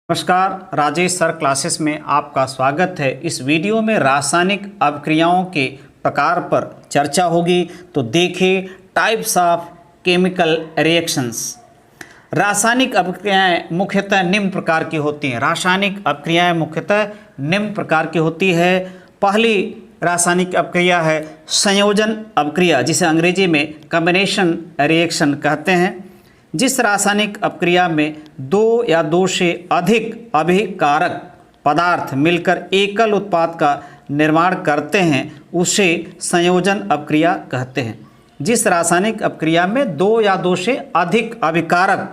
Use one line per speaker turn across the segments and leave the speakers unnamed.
नमस्कार, Rajesh sir classes में आपका स्वागत है। इस वीडियो में रासायनिक अभिक्रियाओं के प्रकार पर चर्चा होगी। तो देखिए, टाइप्स ऑफ केमिकल रिएक्शंस। रासायनिक अभिक्रियाएं मुख्यतः निम्न प्रकार की होती हैं। रासायनिक अभिक्रियाएं मुख्यतः निम्न प्रकार की होती है। पहली रासायनिक अभिक्रिया है संयोजन अभिक्रिया, जिसे अंग्रेजी में कॉम्बिनेशन रिएक्शन कहते हैं। जिस रासायनिक अभिक्रिया में दो या दो से अधिक अभिकारक पदार्थ मिलकर एकल उत्पाद का निर्माण करते हैं उसे संयोजन अभिक्रिया कहते हैं। जिस रासायनिक अभिक्रिया में दो या दो से अधिक अभिकारक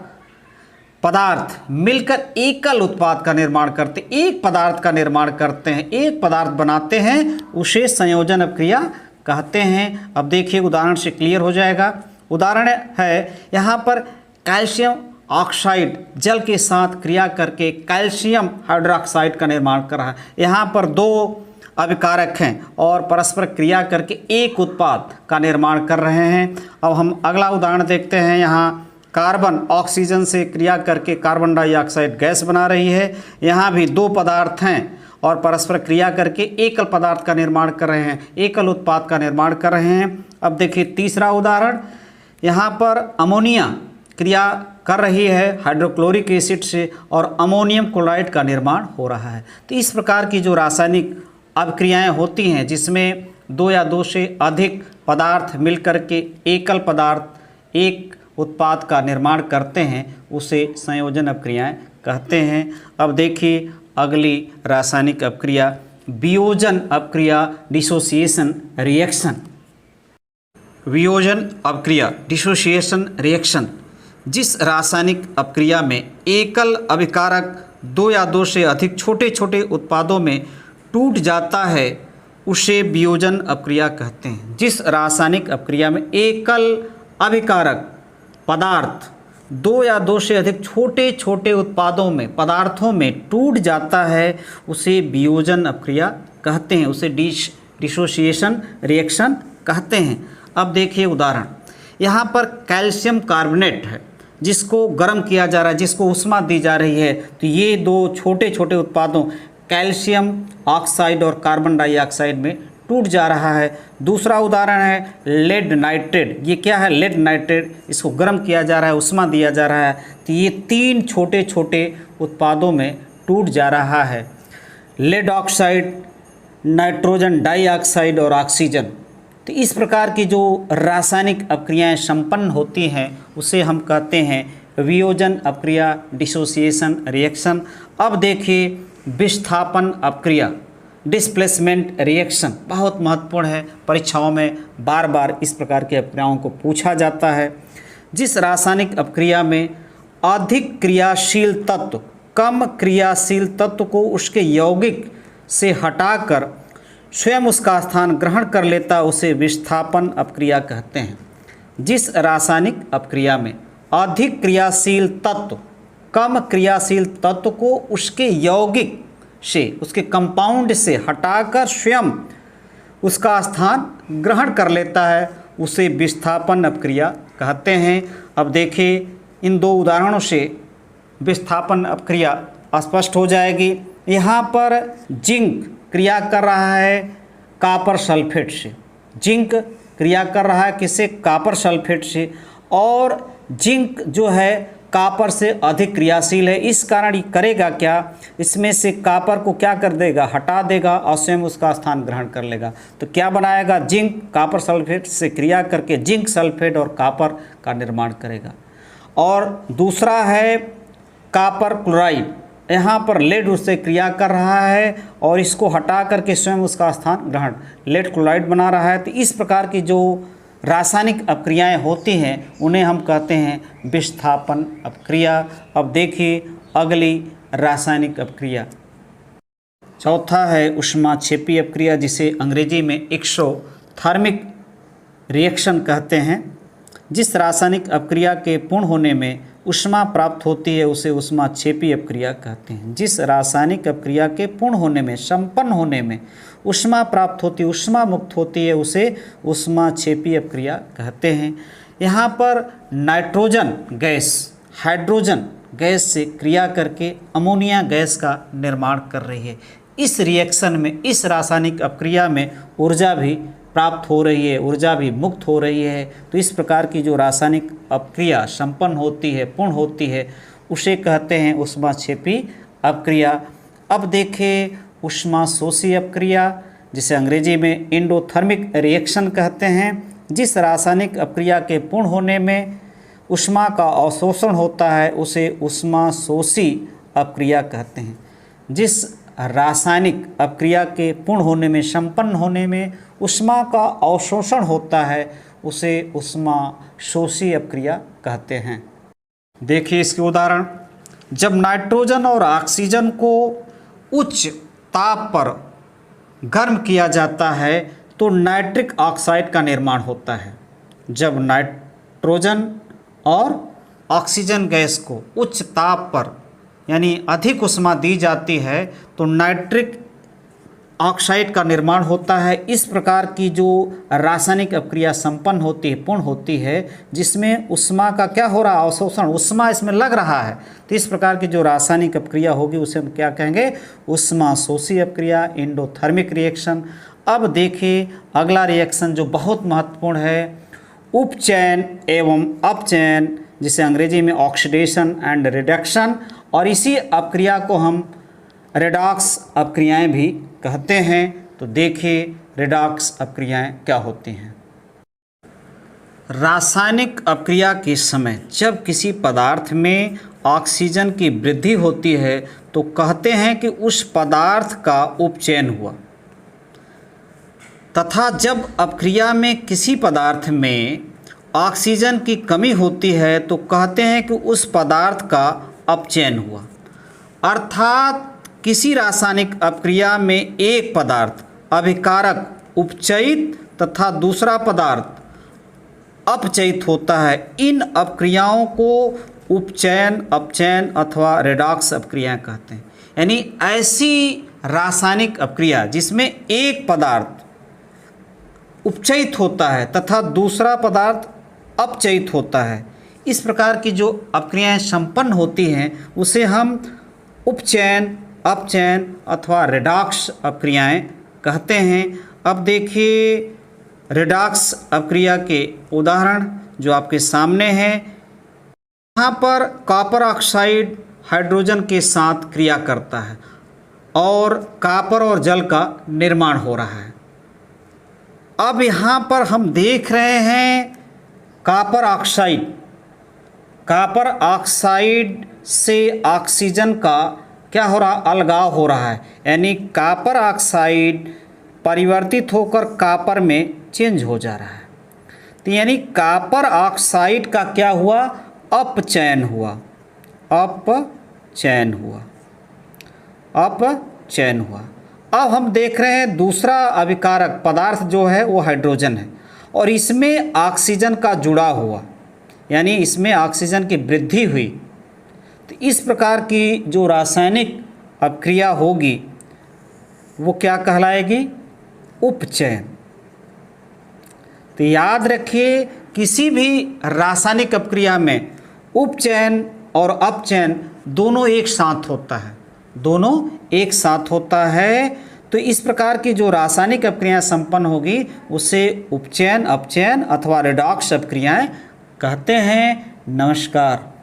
पदार्थ मिलकर एकल उत्पाद का निर्माण करते, एक पदार्थ का निर्माण करते हैं, एक पदार्थ बनाते हैं, उसे संयोजन अभिक्रिया कहते हैं। अब देखिए, उदाहरण से क्लियर हो जाएगा। उदाहरण है यहाँ पर कैल्शियम ऑक्साइड जल के साथ क्रिया करके कैल्शियम हाइड्रोक्साइड का निर्माण कर रहा है। यहाँ पर दो अभिकारक हैं और परस्पर क्रिया करके एक उत्पाद का निर्माण कर रहे हैं। अब हम अगला उदाहरण देखते हैं। यहाँ कार्बन ऑक्सीजन से क्रिया करके कार्बन डाइऑक्साइड गैस बना रही है। यहाँ भी दो पदार्थ हैं और परस्पर क्रिया करके एकल पदार्थ का निर्माण कर रहे हैं, एकल उत्पाद का निर्माण कर रहे हैं। अब देखिए तीसरा उदाहरण। यहाँ पर अमोनिया क्रिया कर रही है हाइड्रोक्लोरिक एसिड से और अमोनियम क्लोराइड का निर्माण हो रहा है। तो इस प्रकार की जो रासायनिक अभिक्रियाएं होती हैं जिसमें दो या दो से अधिक पदार्थ मिलकर के एकल पदार्थ एक उत्पाद का निर्माण करते हैं उसे संयोजन अभिक्रियाएं कहते हैं। अब देखिए अगली रासायनिक अभिक्रिया वियोजन अभिक्रिया, डिसोसिएशन रिएक्शन। वियोजन अभिक्रिया, डिसोसिएशन रिएक्शन। जिस रासायनिक अभिक्रिया में एकल अभिकारक दो या दो से अधिक छोटे छोटे उत्पादों में टूट जाता है उसे वियोजन अभिक्रिया कहते हैं। जिस रासायनिक अभिक्रिया में एकल अभिकारक पदार्थ दो या दो से अधिक छोटे छोटे उत्पादों में पदार्थों में टूट जाता है उसे वियोजन अभिक्रिया कहते हैं, उसे डिसोसिएशन रिएक्शन कहते हैं। अब देखिए उदाहरण। यहाँ पर कैल्शियम कार्बोनेट है जिसको गर्म किया जा रहा है, जिसको ऊष्मा दी जा रही है। तो ये दो छोटे छोटे उत्पादों कैल्शियम ऑक्साइड और कार्बन डाइऑक्साइड में टूट जा रहा है। दूसरा उदाहरण है लेड नाइट्रेट। ये क्या है? Lead nitrate. इसको गर्म किया जा रहा है, ऊष्मा दिया जा रहा है। तो ये तीन छोटे छोटे उत्पादों में टूट जा रहा है। लेड ऑक्साइड, नाइट्रोजन डाइऑक्साइड और ऑक्सीजन। तो इस प्रकार की जो रासायनिक अभिक्रियाएं संपन्न होती हैं उसे हम कहते हैं वियोजन अभिक्रिया, डिसोसिएशन रिएक्शन। अब देखिए विस्थापन अभिक्रिया, डिस्प्लेसमेंट रिएक्शन। बहुत महत्वपूर्ण है, परीक्षाओं में बार बार इस प्रकार की अभिक्रियाओं को पूछा जाता है। जिस रासायनिक अभिक्रिया में अधिक क्रियाशील तत्व कम क्रियाशील तत्व को उसके यौगिक से हटाकर स्वयं उसका स्थान ग्रहण कर लेता उसे विस्थापन अभिक्रिया कहते हैं। जिस रासायनिक अभिक्रिया में अधिक क्रियाशील तत्व कम क्रियाशील तत्व को उसके यौगिक से, उसके कंपाउंड से हटाकर स्वयं उसका स्थान ग्रहण कर लेता है उसे विस्थापन अभिक्रिया कहते हैं। अब देखिए इन दो उदाहरणों से विस्थापन अभिक्रिया स्पष्ट हो जाएगी। यहाँ पर जिंक क्रिया कर रहा है कॉपर सल्फेट से। जिंक क्रिया कर रहा है किससे? कॉपर सल्फेट से। और जिंक जो है कॉपर से अधिक क्रियाशील है। इस कारण ये करेगा क्या? इसमें से कॉपर को क्या कर देगा? हटा देगा और स्वयं उसका स्थान ग्रहण कर लेगा। तो क्या बनाएगा? जिंक कॉपर सल्फेट से क्रिया करके जिंक सल्फेट और कॉपर का निर्माण करेगा। और दूसरा है कॉपर क्लोराइड। यहाँ पर लेड उससे क्रिया कर रहा है और इसको हटा करके स्वयं उसका स्थान ग्रहण लेड क्लोराइड बना रहा है। तो इस प्रकार की जो रासायनिक अभिक्रियाएं होती हैं उन्हें हम कहते हैं विस्थापन अभिक्रिया। अब देखिए अगली रासायनिक अभिक्रिया। चौथा है ऊष्माक्षेपी अभिक्रिया, जिसे अंग्रेजी में एक्सोथर्मिक रिएक्शन कहते हैं। जिस रासायनिक अभिक्रिया के पूर्ण होने में ऊष्मा प्राप्त होती है उसे ऊष्माक्षेपी अभिक्रिया कहते हैं। जिस रासायनिक अभिक्रिया के पूर्ण होने में, संपन्न होने में ऊष्मा प्राप्त होती है, ऊष्मा मुक्त होती है उसे ऊष्माक्षेपी अभिक्रिया कहते हैं। यहाँ पर नाइट्रोजन गैस, हाइड्रोजन गैस से क्रिया करके अमोनिया गैस का निर्माण कर रही है। इस रिएक्शन में, इस रासायनिक अपक्रिया में ऊर्जा भी प्राप्त हो रही है, ऊर्जा भी मुक्त हो रही है। तो इस प्रकार की जो रासायनिक अपक्रिया संपन्न होती है, पूर्ण होती है, उसे कहते हैं ऊष्माक्षेपी अपक्रिया। अब देखें ऊष्माशोषी अपक्रिया, जिसे अंग्रेजी में एंडोथर्मिक रिएक्शन कहते हैं। जिस रासायनिक अपक्रिया के पूर्ण होने में ऊष्मा का अवशोषण होता है उसे ऊष्माशोषी अपक्रिया कहते हैं। जिस रासायनिक अपक्रिया के पूर्ण होने में, संपन्न होने में ऊष्मा का अवशोषण होता है उसे ऊष्माशोषी अपक्रिया कहते हैं। देखिए इसके उदाहरण। जब नाइट्रोजन और ऑक्सीजन को उच्च ताप पर गर्म किया जाता है तो नाइट्रिक ऑक्साइड का निर्माण होता है। जब नाइट्रोजन और ऑक्सीजन गैस को उच्च ताप पर यानी अधिक ऊष्मा दी जाती है तो नाइट्रिक ऑक्साइड का निर्माण होता है। इस प्रकार की जो रासायनिक अपक्रिया संपन्न होती है, पूर्ण होती है, जिसमें ऊष्मा का क्या हो रहा है, अवशोषण, ऊष्मा इसमें लग रहा है, तो इस प्रकार की जो रासायनिक अपक्रिया होगी उसे हम क्या कहेंगे, ऊष्माशोषी अपक्रिया, एंडोथर्मिक रिएक्शन। अब देखिए अगला रिएक्शन जो बहुत महत्वपूर्ण है, उपचयन एवं अपचयन, जिसे अंग्रेजी में ऑक्सीडेशन एंड रिडक्शन, और इसी अपक्रिया को हम रेडॉक्स अपक्रियाएं भी कहते हैं। तो देखिए रेडॉक्स अपक्रियाएं क्या होती हैं। रासायनिक अपक्रिया के समय जब किसी पदार्थ में ऑक्सीजन की वृद्धि होती है तो कहते हैं कि उस पदार्थ का उपचयन हुआ, तथा जब अपक्रिया में किसी पदार्थ में ऑक्सीजन की कमी होती है तो कहते हैं कि उस पदार्थ का अपचयन हुआ। अर्थात किसी रासायनिक अपक्रिया में एक पदार्थ अभिकारक उपचयित तथा दूसरा पदार्थ अपचयित होता है। इन अपक्रियाओं को उपचयन, अपचयन अथवा रेडॉक्स अपक्रियाएं कहते हैं। यानी ऐसी रासायनिक अपक्रिया जिसमें एक पदार्थ उपचयित होता है तथा दूसरा पदार्थ अपचयित होता है, इस प्रकार की जो अपक्रियाएं संपन्न होती हैं उसे हम उपचयन, अपचयन अथवा रेडॉक्स अपक्रियाएं कहते हैं। अब देखिए रेडॉक्स अपक्रिया के उदाहरण जो आपके सामने हैं। यहाँ पर कॉपर ऑक्साइड हाइड्रोजन के साथ क्रिया करता है और कॉपर और जल का निर्माण हो रहा है। अब यहाँ पर हम देख रहे हैं कॉपर ऑक्साइड से ऑक्सीजन का क्या हो रहा, अलगाव हो रहा है। यानी कॉपर ऑक्साइड परिवर्तित होकर कॉपर में चेंज हो जा रहा है। तो यानी कॉपर ऑक्साइड का क्या हुआ, अपचयन हुआ। अब हम देख रहे हैं दूसरा अभिकारक पदार्थ जो है वो हाइड्रोजन है और इसमें ऑक्सीजन का जुड़ा हुआ, यानी इसमें ऑक्सीजन की वृद्धि हुई। तो इस प्रकार की जो रासायनिक अपक्रिया होगी वो क्या कहलाएगी, उपचयन। तो याद रखिए किसी भी रासायनिक अपक्रिया में उपचयन और अपचयन दोनों एक साथ होता है। तो इस प्रकार की जो रासायनिक अपक्रियाएं संपन्न होगी उसे उपचयन, अपचयन अथवा रेडॉक्स अपक्रियाएं कहते हैं। नमस्कार।